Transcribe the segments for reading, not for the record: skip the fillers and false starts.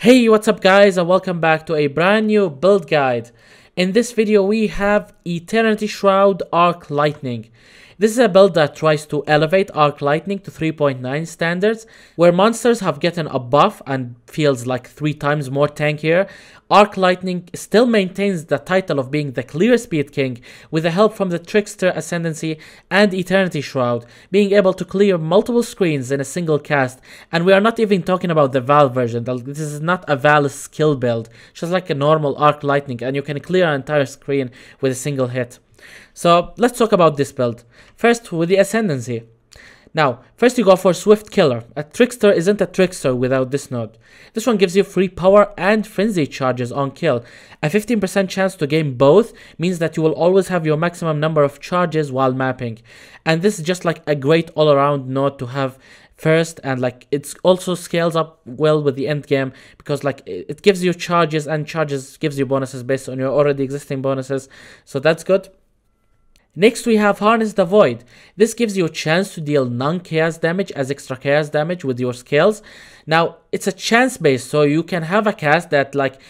Hey, what's up guys, and welcome back to a brand new build guide. In this video we have Eternity Shroud Arc Lightning. This is a build that tries to elevate Arc Lightning to 3.9 standards, where monsters have gotten a buff and feels like 3 times more tankier. Arc Lightning still maintains the title of being the clear speed king, with the help from the Trickster Ascendancy and Eternity Shroud, being able to clear multiple screens in a single cast. And we are not even talking about the Val version. This is not a Val skill build, just like a normal Arc Lightning, and you can clear an entire screen with a single hit. So let's talk about this build. First, with the Ascendancy. Now, first you go for Swift Killer. A Trickster isn't a Trickster without this node. This one gives you free power and frenzy charges on kill. A 15% chance to gain both means that you will always have your maximum number of charges while mapping. And this is just like a great all-around node to have first, and like it also scales up well with the end game, because like it gives you charges, and charges gives you bonuses based on your already existing bonuses. So that's good. Next we have Harness the Void. This gives you a chance to deal non-chaos damage as extra chaos damage with your skills. Now it's a chance based, so you can have a cast that like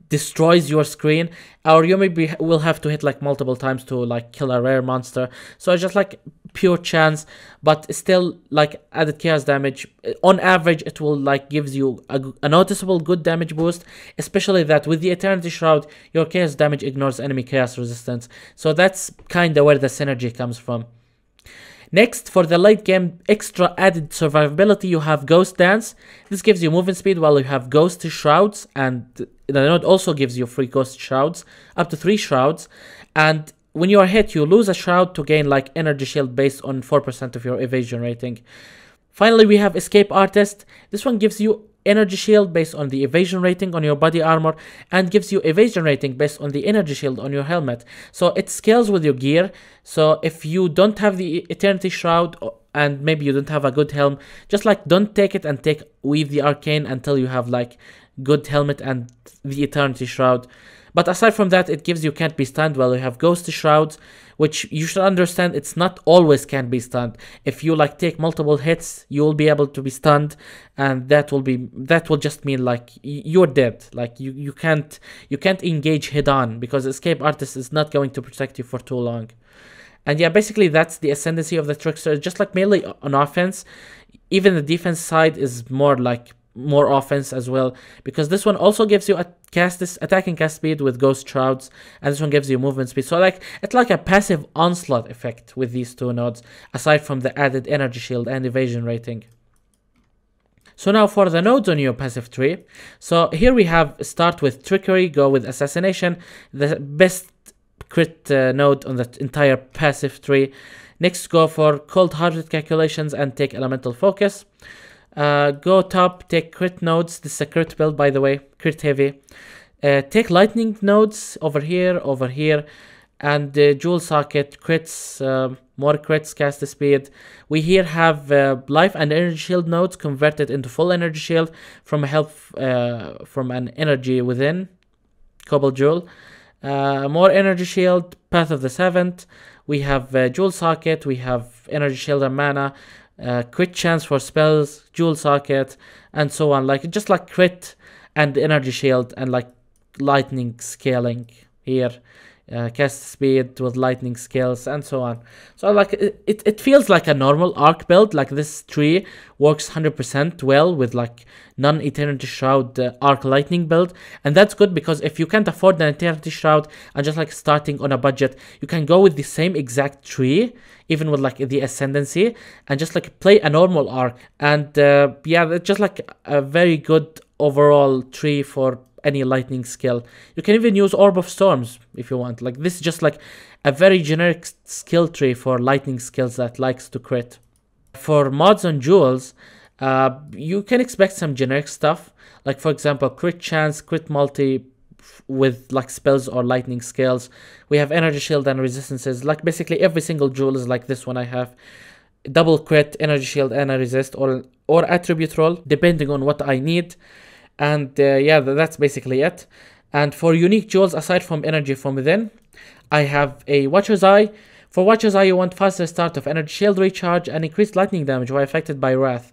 destroys your screen, or you maybe will have to hit like multiple times to like kill a rare monster. So it's just like pure chance, but still like added chaos damage. On average it will like gives you a noticeable good damage boost, especially that with the Eternity Shroud your chaos damage ignores enemy chaos resistance. So that's kinda where the synergy comes from. Next, for the late game extra added survivability, you have Ghost Dance. This gives you movement speed while you have Ghost Shrouds, and the node also gives you free Ghost Shrouds, up to 3 Shrouds. And when you are hit, you lose a Shroud to gain like energy shield based on 4% of your evasion rating. Finally, we have Escape Artist. This one gives you energy shield based on the evasion rating on your body armor, and gives you evasion rating based on the energy shield on your helmet. So it scales with your gear. So if you don't have the Eternity Shroud, and maybe you don't have a good helm, just like don't take it and take Weave the Arcane until you have like good helmet and the Eternity Shroud. But aside from that, it gives you Can't Be Stunned while you have Ghost Shrouds, which you should understand it's not always Can't Be Stunned. If you like take multiple hits, you will be able to be stunned, and that will just mean like you're dead. Like you can't engage head on, because Escape Artist is not going to protect you for too long. And yeah, basically that's the Ascendancy of the Trickster. Just like mainly on offense, even the defense side is more offense as well, because this one also gives you a attacking cast speed with Ghost Shrouds, and this one gives you movement speed. So like it's like a passive onslaught effect with these two nodes, aside from the added energy shield and evasion rating. So now for the nodes on your passive tree. So here we have start with Trickery, go with Assassination, the best crit node on the entire passive tree. Next, go for Cold-Hearted Calculations and take Elemental Focus. Go top, take crit nodes. This is a crit build, by the way, crit heavy. Take lightning nodes over here, and jewel socket crits, more crits, cast speed. We here have life and energy shield nodes converted into full energy shield from a help from an energy within cobble jewel. More energy shield, path of the seventh. We have jewel socket, we have energy shield and mana, crit chance for spells, jewel socket, and so on. Like just like crit and energy shield and like lightning scaling here. Cast speed with lightning skills and so on. So like it feels like a normal arc build. Like this tree works 100% well with like non-Eternity Shroud arc lightning build, and that's good because if you can't afford an Eternity Shroud and just like starting on a budget, you can go with the same exact tree even with like the ascendancy and just like play a normal arc. And yeah, it's just like a very good overall tree for any lightning skill. You can even use Orb of Storms if you want. Like this is just like a very generic skill tree for lightning skills that likes to crit. For mods on jewels, you can expect some generic stuff, like for example crit chance, crit multi with like spells or lightning skills. We have energy shield and resistances. Like basically every single jewel is like this one. I have double crit, energy shield, and a resist, or attribute roll depending on what I need. And yeah, that's basically it. And for unique jewels, aside from energy from within, I have a Watcher's Eye. For Watcher's Eye, you want faster start of energy shield recharge and increased lightning damage when affected by Wrath.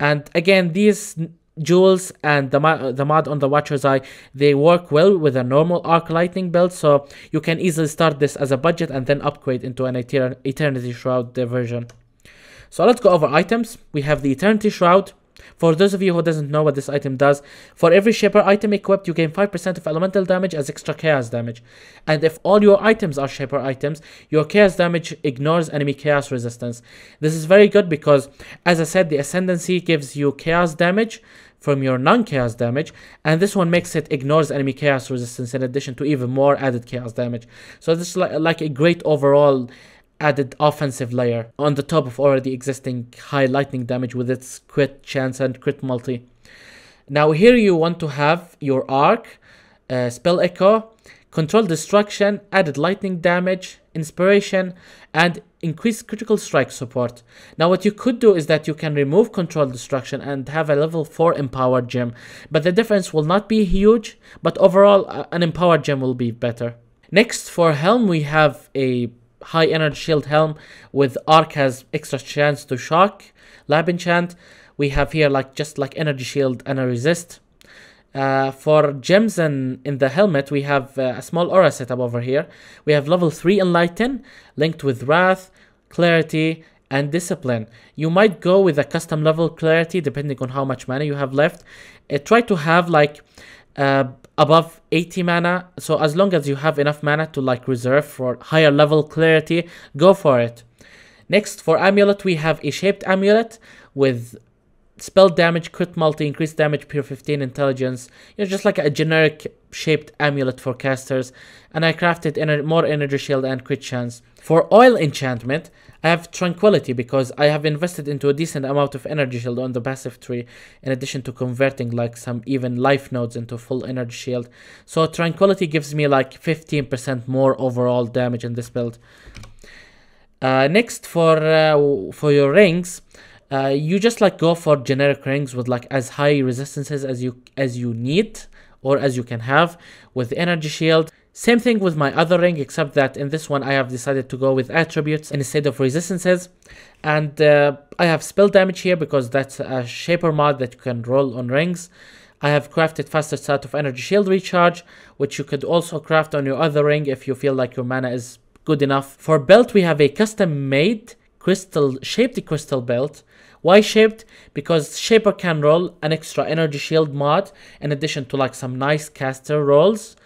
And again, these jewels and the mod on the Watcher's Eye, they work well with a normal arc lightning build, so you can easily start this as a budget and then upgrade into an Eternity Shroud version. So let's go over items. We have the Eternity Shroud. For those of you who doesn't know what this item does, for every Shaper item equipped, you gain 5% of elemental damage as extra chaos damage. And if all your items are Shaper items, your chaos damage ignores enemy chaos resistance. This is very good because, as I said, the Ascendancy gives you chaos damage from your non-chaos damage, and this one makes it ignores enemy chaos resistance in addition to even more added chaos damage. So this is like a great overall added offensive layer on the top of already existing high lightning damage with its crit chance and crit multi. Now here you want to have your arc, spell echo, control destruction, added lightning damage, inspiration, and increased critical strike support. Now what you could do is that you can remove control destruction and have a level 4 empowered gem, but the difference will not be huge, but overall an empowered gem will be better. Next, for Helm, we have a high energy shield Helm with arc has extra chance to shock, lab enchant. We have here like just like energy shield and a resist. For gems and in the helmet, we have a small aura setup over here. We have level 3 enlighten linked with wrath, clarity, and discipline. You might go with a custom level clarity depending on how much mana you have left. Try to have like above 80 mana, so as long as you have enough mana to like reserve for higher level clarity, go for it. Next, for amulet, we have a shaped amulet with spell damage, crit multi, increased damage, pure 15 intelligence. You know, just like a generic shaped amulet for casters. And I crafted more energy shield and crit chance. For oil enchantment, I have tranquility because I have invested into a decent amount of energy shield on the passive tree, in addition to converting like some even life nodes into full energy shield. So tranquility gives me like 15% more overall damage in this build. Next, for your rings, you just like go for generic rings with like as high resistances as you need or as you can have with energy shield. Same thing with my other ring, except that in this one I have decided to go with attributes instead of resistances. And I have spell damage here because that's a shaper mod that you can roll on rings. I have crafted faster start of energy shield recharge, which you could also craft on your other ring if you feel like your mana is good enough. For belt, we have a custom made shaped crystal belt. Why shaped? Because shaper can roll an extra energy shield mod in addition to like some nice caster rolls.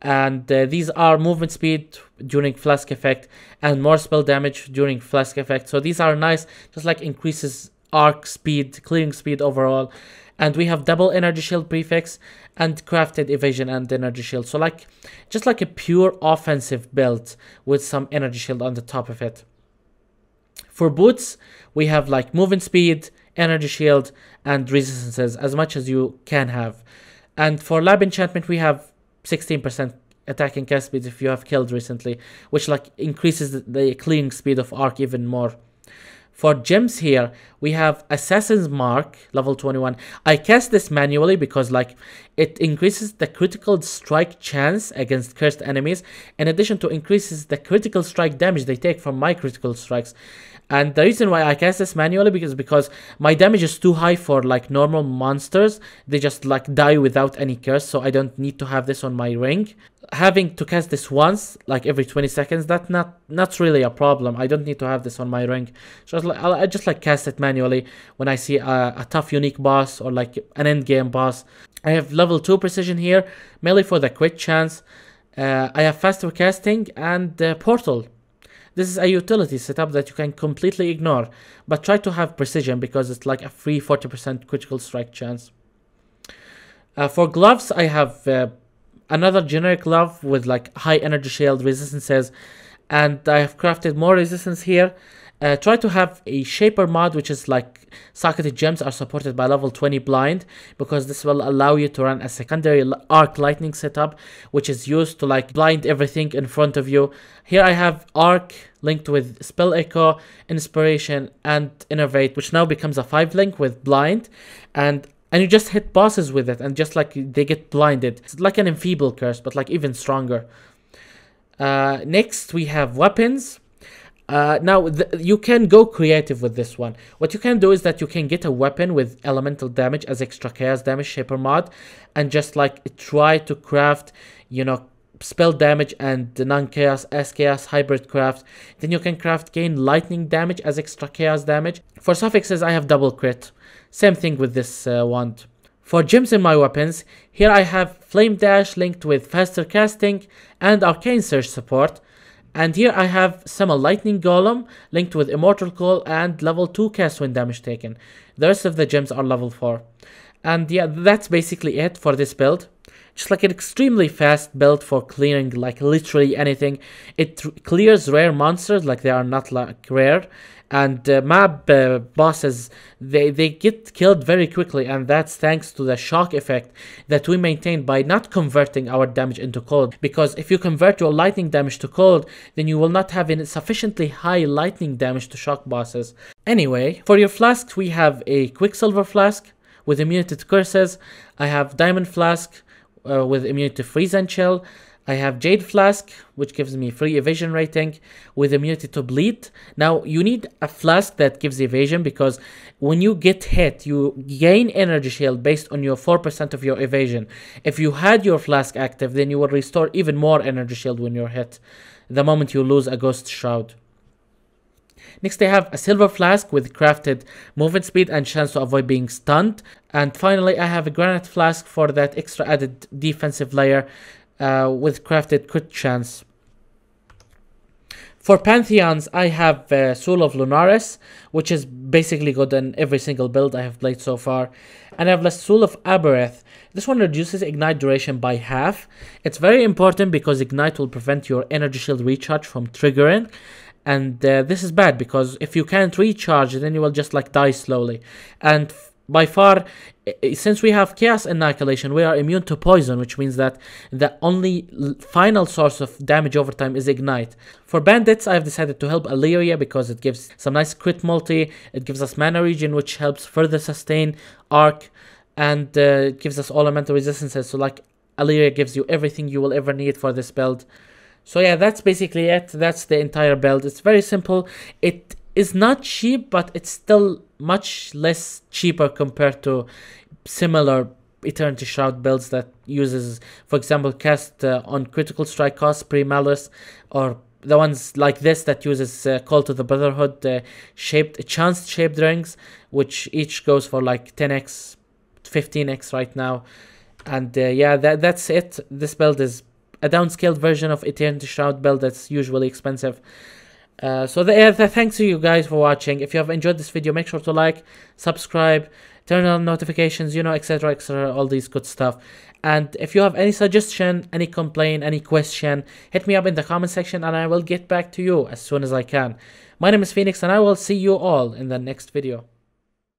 And these are movement speed during flask effect and more spell damage during flask effect. So these are nice, just like increases arc speed, clearing speed overall. And we have double energy shield prefix and crafted evasion and energy shield. So like just like a pure offensive build with some energy shield on the top of it. For boots, we have like movement speed, energy shield, and resistances as much as you can have. And for lab enchantment, we have 16% attacking cast speed if you have killed recently, which like increases the clearing speed of Arc even more. For gems here, we have Assassin's Mark, level 21. I cast this manually because like it increases the critical strike chance against cursed enemies, in addition to increases the critical strike damage they take from my critical strikes. And the reason why I cast this manually because my damage is too high for like normal monsters. They just like die without any curse, so I don't need to have this on my ring. Having to cast this once, like every 20 seconds, that's not really a problem. I don't need to have this on my ring. So I just like cast it manually when I see a tough unique boss or like an end game boss. I have level 2 precision here, melee for the crit chance. I have faster casting and portal. This is a utility setup that you can completely ignore, but try to have precision because it's like a free 40% critical strike chance. For gloves, I have another generic glove with like high energy shield resistances, and I have crafted more resistance here. Try to have a shaper mod, which is like socketed gems are supported by level 20 blind, because this will allow you to run a secondary arc lightning setup, which is used to like blind everything in front of you. Here I have arc linked with spell echo, inspiration, and innervate, which now becomes a 5 link with blind, and you just hit bosses with it, and just like they get blinded. It's like an enfeeble curse, but like even stronger. Next we have weapons. Now you can go creative with this one. What you can do is that you can get a weapon with elemental damage as extra chaos damage shaper mod, and just like try to craft, you know, spell damage and non-chaos as chaos hybrid craft. Then you can craft gain lightning damage as extra chaos damage. For suffixes, I have double crit. Same thing with this wand. For gems in my weapons, here I have flame dash linked with faster casting and arcane surge support. And here I have Summon Lightning Golem linked with Immortal Call and level 2 cast when damage taken. The rest of the gems are level 4. And yeah, that's basically it for this build. Just like an extremely fast build for clearing like literally anything. It clears rare monsters, like they are not like rare. And map bosses, they get killed very quickly, and that's thanks to the shock effect that we maintain by not converting our damage into cold. Because if you convert your lightning damage to cold, then you will not have sufficiently high lightning damage to shock bosses. Anyway, for your flasks, we have a Quicksilver Flask with immunity to curses. I have Diamond Flask with immunity to freeze and chill. I have Jade Flask, which gives me free evasion rating with immunity to bleed. Now, you need a flask that gives evasion, because when you get hit, you gain energy shield based on your 4% of your evasion. If you had your flask active, then you will restore even more energy shield when you're hit, the moment you lose a Ghost Shroud. Next, I have a Silver Flask with crafted movement speed and chance to avoid being stunned. And finally, I have a Granite Flask for that extra added defensive layer with crafted crit chance. For Pantheons, I have Soul of Lunaris, which is basically good in every single build I have played so far. And I have the Soul of Abereth. This one reduces Ignite duration by half. It's very important because Ignite will prevent your energy shield recharge from triggering. And this is bad, because if you can't recharge, then you will just like die slowly. And by far, since we have Chaos Annihilation, we are immune to poison, which means that the only final source of damage over time is Ignite. For Bandits, I have decided to help Illyria because it gives some nice crit multi, it gives us mana regen, which helps further sustain Arc, and it gives us all elemental resistances. So like Illyria gives you everything you will ever need for this build. So yeah, that's basically it. That's the entire build. It's very simple. It is not cheap, but it's still much less cheaper compared to similar Eternity Shroud builds that uses, for example, cast on critical strike cost pre-malice, or the ones like this that uses Call to the Brotherhood chanced shaped rings, which each goes for like 10x, 15x right now. And yeah, that's it. This build is a downscaled version of Eternity Shroud build that's usually expensive. So thanks to you guys for watching. If you have enjoyed this video, make sure to like, subscribe, turn on notifications, you know, etc, etc, all these good stuff. And if you have any suggestion, any complaint, any question, hit me up in the comment section and I will get back to you as soon as I can. My name is Phoenix and I will see you all in the next video.